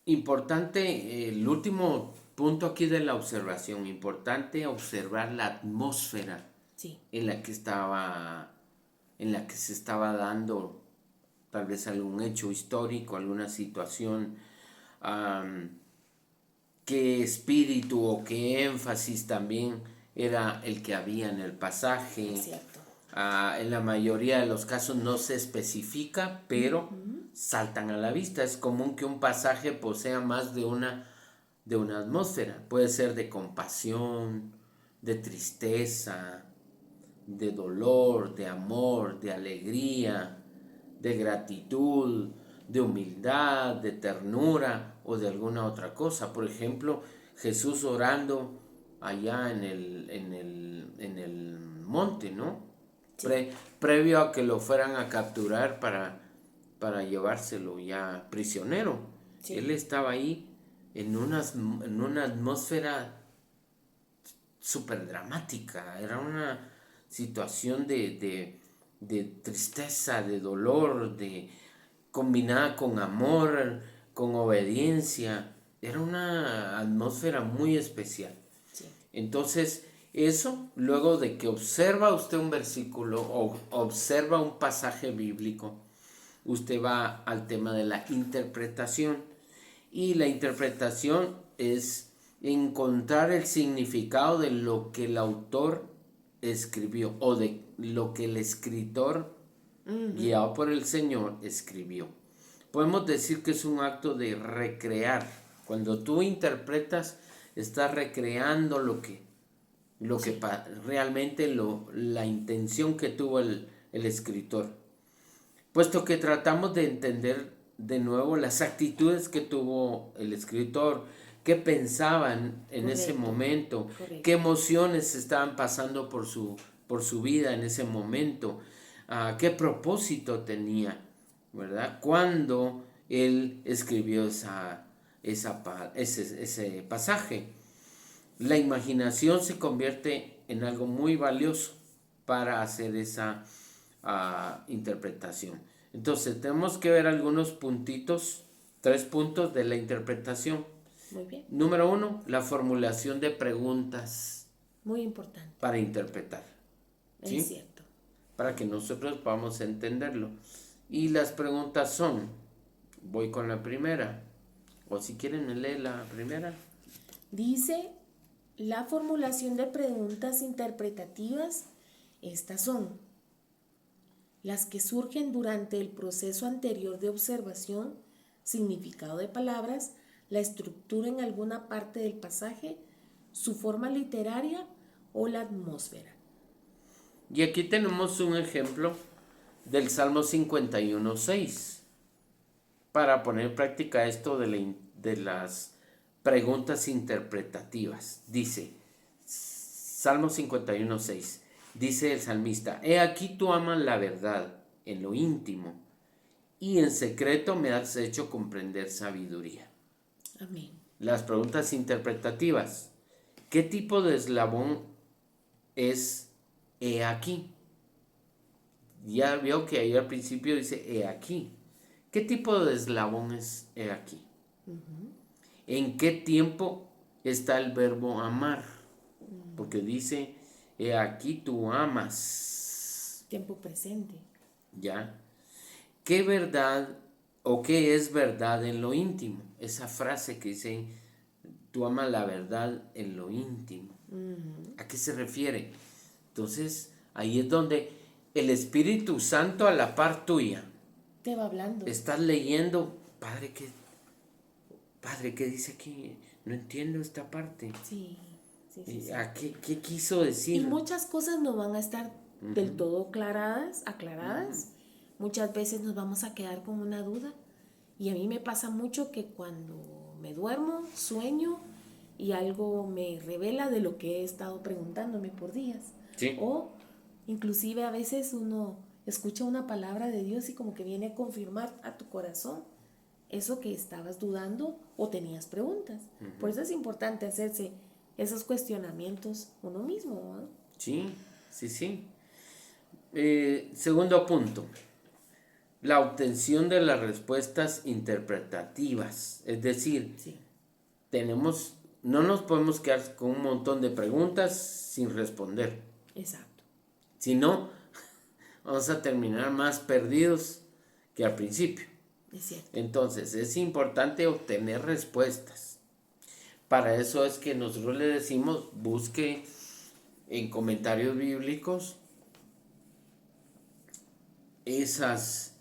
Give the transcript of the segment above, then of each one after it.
Importante, el último punto aquí de la observación, importante observar la atmósfera Sí, en la que se estaba dando tal vez algún hecho histórico, alguna situación, am, qué espíritu o qué énfasis también era el que había en el es pasaje. cierto. En la mayoría de los casos no se especifica, pero Ujú. saltan a la vista. Es común que un pasaje posea más de una atmósfera. Puede ser de compasión, de tristeza, de dolor, de amor, de alegría, de gratitud, de humildad, de ternura o de alguna otra cosa. Por ejemplo, Jesús orando allá en el monte, ¿no? Sí, Previo a que lo fueran a capturar para llevárselo ya prisionero. Él sí, estaba ahí en una atmósfera súper dramática, era una situación de tristeza, de dolor, combinada con amor, con obediencia, era una atmósfera muy especial. sí. Entonces, eso, luego de que observa usted un versículo o observa un pasaje bíblico, usted va al tema de la interpretación. Y la interpretación es encontrar el significado de lo que el autor escribió o de lo que el escritor, Ujú. guiado por el Señor, escribió. Podemos decir que es un acto de recrear. Cuando tú interpretas, estás recreando Sí, realmente la intención que tuvo el escritor. Puesto que tratamos de entender de nuevo las actitudes que tuvo el escritor, qué pensaban en ese correcto, momento, qué correcto. emociones estaban pasando por su vida en ese momento, qué propósito tenía, ¿verdad? Cuando él escribió ese pasaje. La imaginación se convierte en algo muy valioso para hacer esa interpretación. Entonces tenemos que ver algunos puntitos, 3 puntos de la interpretación. Muy bien, Número 1, la formulación de preguntas muy importante. para interpretar, Es ¿sí? cierto. Para que nosotros podamos entenderlo. Y las preguntas son, voy con la primera, o si quieren me lee la primera. Dice la formulación de preguntas interpretativas. Estas son las que surgen durante el proceso anterior de observación, significado de palabras, la estructura en alguna parte del pasaje, su forma literaria o la atmósfera. Y aquí tenemos un ejemplo del Salmo 51:6 para poner en práctica esto de las preguntas interpretativas. Dice, Salmo 51:6, dice el salmista, he aquí tú amas la verdad en lo íntimo y en secreto me has hecho comprender sabiduría. Amén. Las preguntas interpretativas, ¿qué tipo de eslabón es he aquí? Ya veo que ahí al principio dice he aquí. ¿Qué tipo de eslabón es he aquí? ¿En qué tiempo está el verbo amar? Porque dice he aquí tú amas. Tiempo presente. ¿Ya? ¿Qué verdad o qué es verdad en lo íntimo? Esa frase que dice tú amas la verdad en lo íntimo. ¿A qué se refiere? Entonces, ahí es donde el Espíritu Santo a la par tuya Te va hablando. estás leyendo, padre, ¿qué dice aquí? No entiendo esta parte. Sí, sí, sí, sí. ¿Qué quiso Y decir? muchas cosas no van a estar del todo aclaradas. Muchas veces nos vamos a quedar con una duda. Y a mí me pasa mucho que cuando me duermo, sueño y algo me revela de lo que he estado preguntándome por días. Sí. O inclusive a veces uno escucha una palabra de Dios y como que viene a confirmar a tu corazón eso que estabas dudando o tenías preguntas. Por eso es importante hacerse esos cuestionamientos uno mismo, ¿no? Sí, sí, sí. Segundo punto, la obtención de las respuestas interpretativas. Es decir, Sí, no nos podemos quedar con un montón de preguntas sin responder. exacto. Si no, vamos a terminar más perdidos que al principio. Es cierto. Entonces, es importante obtener respuestas. Para eso es que nosotros le decimos, busque en comentarios bíblicos esas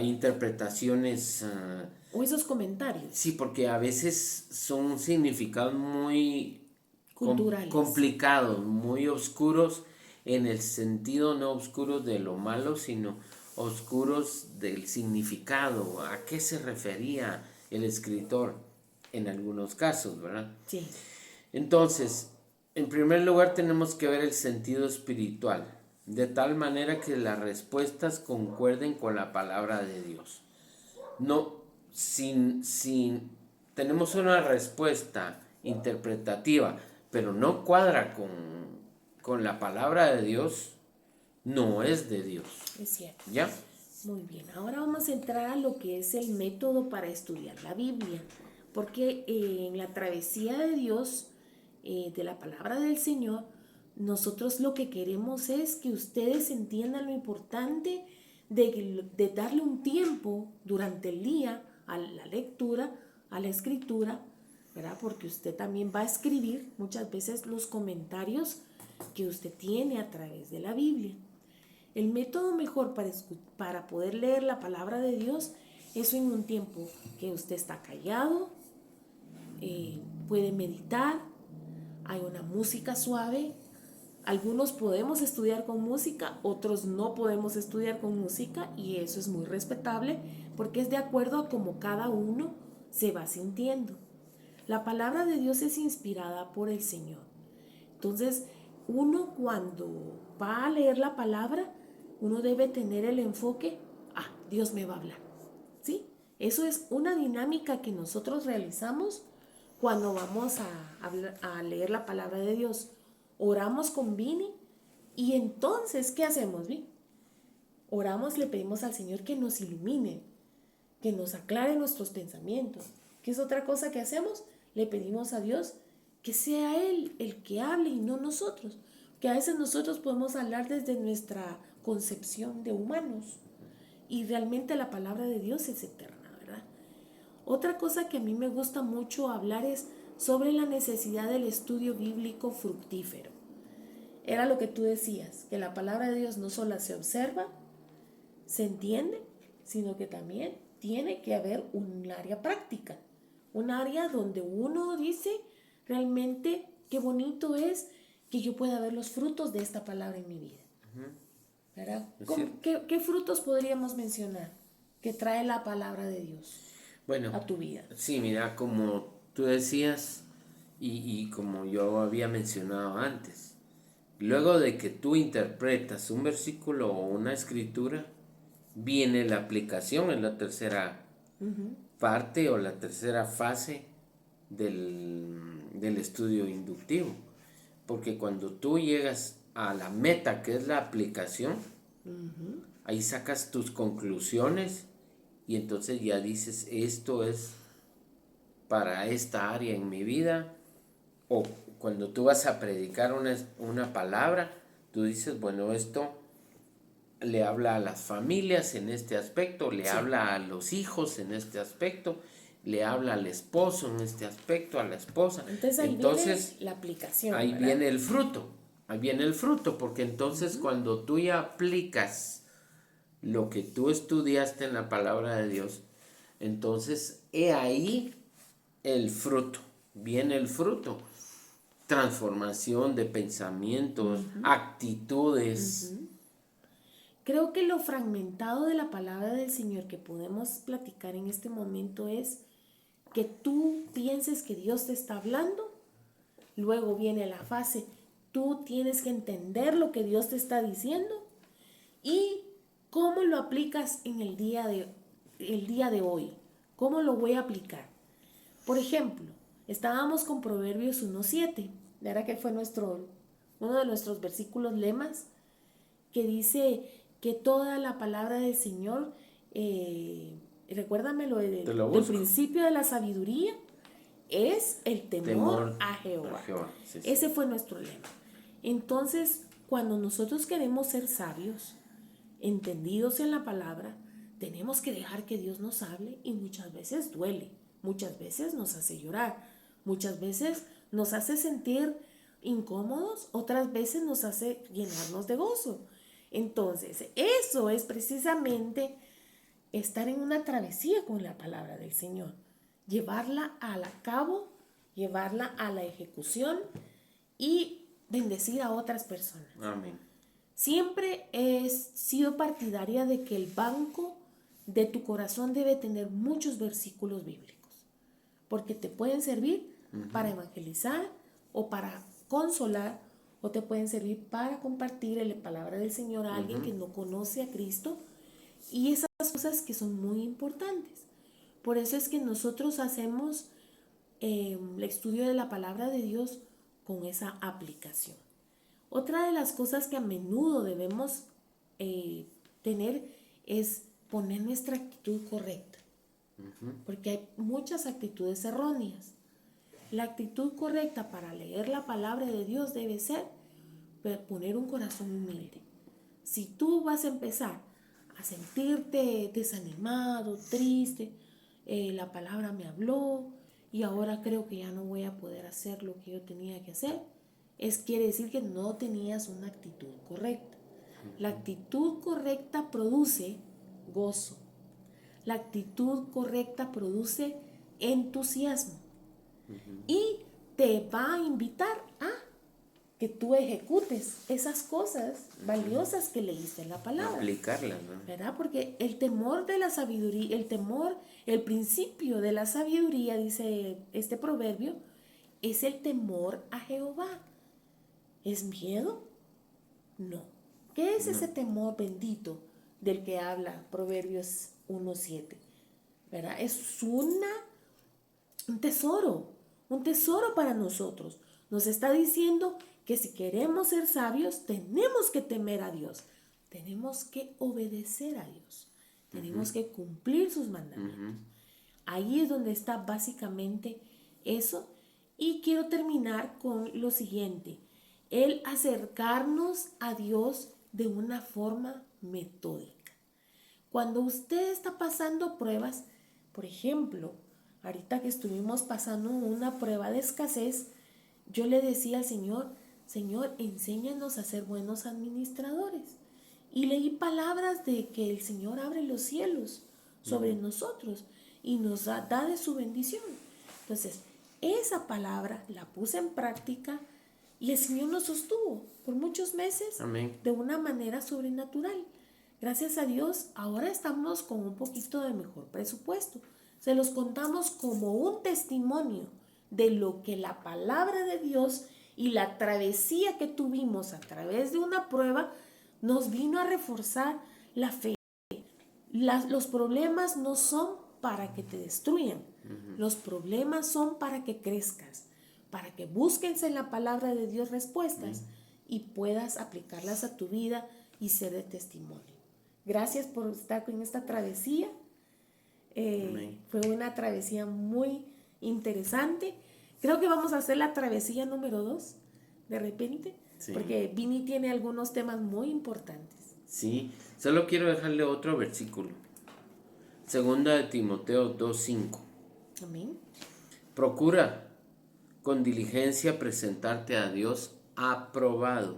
interpretaciones. O esos comentarios Sí, porque a veces son significados muy culturales. complicados, muy oscuros, en el sentido no oscuros de lo malo, sino oscuros del significado, a qué se refería el escritor en algunos casos, ¿verdad? Sí, Entonces, en primer lugar tenemos que ver el sentido espiritual, de tal manera que las respuestas concuerden con la palabra de Dios. No, tenemos una respuesta interpretativa, pero no cuadra con la palabra de Dios, no es de Dios. es cierto. ¿Ya? Muy bien, ahora vamos a entrar a lo que es el método para estudiar la Biblia, porque en la travesía de Dios, de la palabra del Señor, nosotros lo que queremos es que ustedes entiendan lo importante de darle un tiempo durante el día a la lectura, a la escritura, ¿verdad? Porque usted también va a escribir muchas veces los comentarios que usted tiene a través de la Biblia. El método mejor para poder leer la palabra de Dios es en un tiempo que usted está callado, puede meditar, hay una música suave. Algunos podemos estudiar con música, otros no podemos estudiar con música y eso es muy respetable porque es de acuerdo a cómo cada uno se va sintiendo. La palabra de Dios es inspirada por el Señor. Entonces, uno cuando va a leer la palabra, uno debe tener el enfoque, Dios me va a hablar, ¿sí? Eso es una dinámica que nosotros realizamos cuando vamos a leer la palabra de Dios. Oramos con Vini y entonces, ¿qué hacemos, Vini? Oramos, le pedimos al Señor que nos ilumine, que nos aclare nuestros pensamientos. ¿Qué es otra cosa que hacemos? Le pedimos a Dios que sea Él el que hable y no nosotros. Que a veces nosotros podemos hablar desde nuestra concepción de humanos. Y realmente la palabra de Dios es eterna, ¿verdad? Otra cosa que a mí me gusta mucho hablar es sobre la necesidad del estudio bíblico fructífero. Era lo que tú decías, que la palabra de Dios no solo se observa, se entiende, sino que también tiene que haber un área práctica, un área donde uno dice realmente qué bonito es que yo pueda ver los frutos de esta palabra en mi vida. ¿Verdad? ¿Qué frutos podríamos mencionar que trae la palabra de Dios a tu vida? Sí, mira, como tú decías y como yo había mencionado antes, luego de que tú interpretas un versículo o una escritura, viene la aplicación en la tercera parte o la tercera fase del estudio inductivo. Porque cuando tú llegas a la meta, que es la aplicación, ahí sacas tus conclusiones y entonces ya dices, esto es para esta área en mi vida. O cuando tú vas a predicar una palabra, tú dices, bueno, esto le habla a las familias en este aspecto, le habla a los hijos en este aspecto, le habla al esposo en este aspecto, a la esposa. Entonces ahí viene la aplicación. Ahí ¿verdad? viene el fruto, porque entonces cuando tú ya aplicas lo que tú estudiaste en la palabra de Dios, entonces he ahí el fruto, viene el fruto. Transformación de pensamientos, actitudes. Creo que lo fragmentado de la palabra del Señor que podemos platicar en este momento es que tú pienses que Dios te está hablando, luego viene la fase, tú tienes que entender lo que Dios te está diciendo y cómo lo aplicas en el día de hoy, cómo lo voy a aplicar. Por ejemplo, estábamos con Proverbios 1:7, ¿verdad? Que fue uno de nuestros versículos lemas, que dice que toda la palabra del Señor recuérdamelo, Te lo del busco. principio de la sabiduría es el temor a Jehová. Sí. Ese fue nuestro lema. Entonces, cuando nosotros queremos ser sabios, entendidos en la palabra, tenemos que dejar que Dios nos hable, y muchas veces duele, muchas veces nos hace llorar, muchas veces nos hace sentir incómodos, otras veces nos hace llenarnos de gozo. Entonces, eso es precisamente estar en una travesía con la palabra del Señor, llevarla a cabo, llevarla a la ejecución y bendecir a otras personas. Amén. Siempre he sido partidaria de que el banco de tu corazón debe tener muchos versículos bíblicos, porque te pueden servir para evangelizar o para consolar, o te pueden servir para compartir la palabra del Señor a alguien que no conoce a Cristo, y esas cosas que son muy importantes. Por eso es que nosotros hacemos el estudio de la palabra de Dios con esa aplicación. Otra de las cosas que a menudo debemos tener es poner nuestra actitud correcta, porque hay muchas actitudes erróneas. La actitud correcta para leer la palabra de Dios debe ser poner un corazón humilde. Si tú vas a empezar a sentirte desanimado, triste, la palabra me habló y ahora creo que ya no voy a poder hacer lo que yo tenía que hacer, quiere decir que no tenías una actitud correcta. La actitud correcta produce gozo. La actitud correcta produce entusiasmo. Y te va a invitar a que tú ejecutes esas cosas valiosas que leíste en la palabra. Aplicarlas, ¿no? ¿Verdad? Porque el temor de la sabiduría, el principio de la sabiduría, dice este proverbio, es el temor a Jehová. ¿Es miedo? No. ¿Qué es ese temor bendito del que habla Proverbios 1:7? ¿Verdad? Es un tesoro para nosotros. Nos está diciendo que si queremos ser sabios, tenemos que temer a Dios, tenemos que obedecer a Dios, tenemos que cumplir sus mandamientos. Ahí es donde está básicamente eso. Y quiero terminar con lo siguiente: el acercarnos a Dios de una forma metódica. Cuando usted está pasando pruebas, por ejemplo, ahorita que estuvimos pasando una prueba de escasez, yo le decía al Señor: Señor, enséñanos a ser buenos administradores. Y leí palabras de que el Señor abre los cielos sobre nosotros y nos da de su bendición. Entonces, esa palabra la puse en práctica y el Señor nos sostuvo por muchos meses. Amén. De una manera sobrenatural. Gracias a Dios, ahora estamos con un poquito de mejor presupuesto. Se los contamos como un testimonio de lo que la palabra de Dios y la travesía que tuvimos a través de una prueba nos vino a reforzar la fe. Los problemas no son para que te destruyan. Los problemas son para que crezcas, para que busques en la palabra de Dios respuestas y puedas aplicarlas a tu vida y ser de testimonio. Gracias por estar en esta travesía. Fue una travesía muy interesante. Creo que vamos a hacer la travesía número 2 de repente, porque Vini tiene algunos temas muy importantes. Sí, solo quiero dejarle otro versículo. Segunda de Timoteo 2:5. Amén. Procura con diligencia presentarte a Dios aprobado,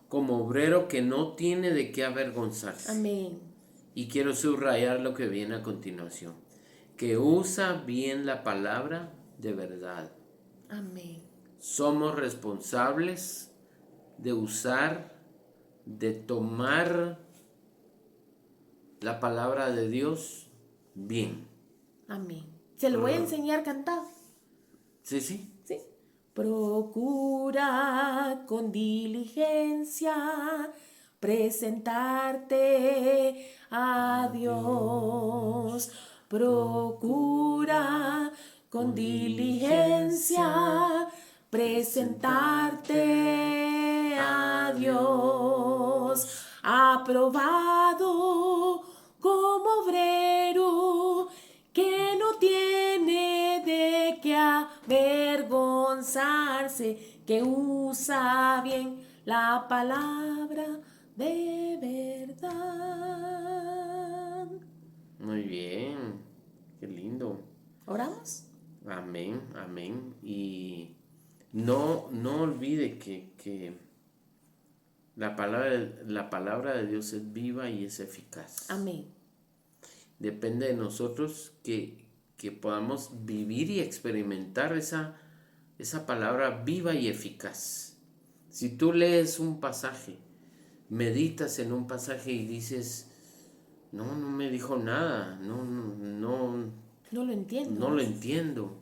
como obrero que no tiene de qué avergonzarse. Amén. Y quiero subrayar lo que viene a continuación: que usa bien la palabra de verdad. Amén. Somos responsables de usar, de tomar la palabra de Dios bien. Amén. Se lo voy a enseñar cantado. Sí. ¿Sí? Procura con diligencia presentarte a Dios. Procura con diligencia presentarte a Dios. Aprobado como obrero que no tiene de qué avergonzarse, que usa bien la palabra de verdad. Muy bien, qué lindo. ¿Oramos? Amén, amén. Y no olvide que la palabra de Dios es viva y es eficaz. Amén. Depende de nosotros que podamos vivir y experimentar esa palabra viva y eficaz. Si tú lees un pasaje, meditas en un pasaje y dices, no me dijo nada, no No lo entiendo. lo entiendo.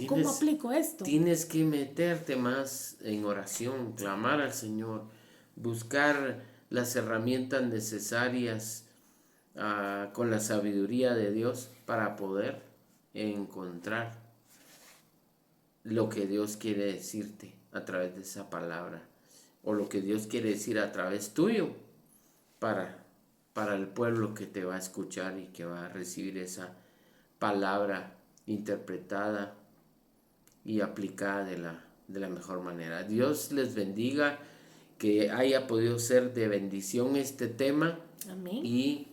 ¿Cómo aplico esto? Tienes que meterte más en oración, clamar al Señor, buscar las herramientas necesarias con la sabiduría de Dios para poder encontrar lo que Dios quiere decirte a través de esa palabra o lo que Dios quiere decir a través tuyo para el pueblo que te va a escuchar y que va a recibir esa palabra interpretada y aplicada de la mejor manera. Dios les bendiga, que haya podido ser de bendición este tema. Amén. Y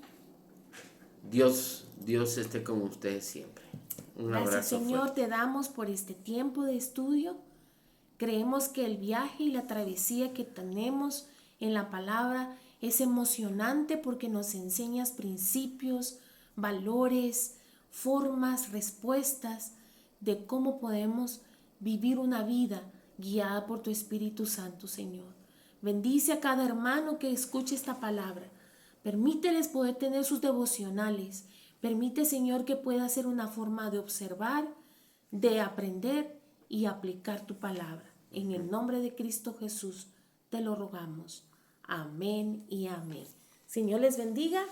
Dios esté con ustedes siempre. Un Gracias, abrazo Señor, fuerte. te damos por este tiempo de estudio. Creemos que el viaje y la travesía que tenemos en la palabra es emocionante porque nos enseñas principios, valores, formas, respuestas de cómo podemos vivir una vida guiada por tu Espíritu Santo, Señor. Bendice a cada hermano que escuche esta palabra. Permíteles poder tener sus devocionales. Permite, Señor, que pueda ser una forma de observar, de aprender y aplicar tu palabra. En el nombre de Cristo Jesús te lo rogamos. Amén y amén. Señor les bendiga.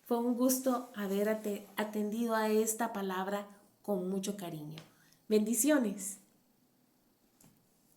Fue un gusto haber atendido a esta palabra con mucho cariño. Bendiciones.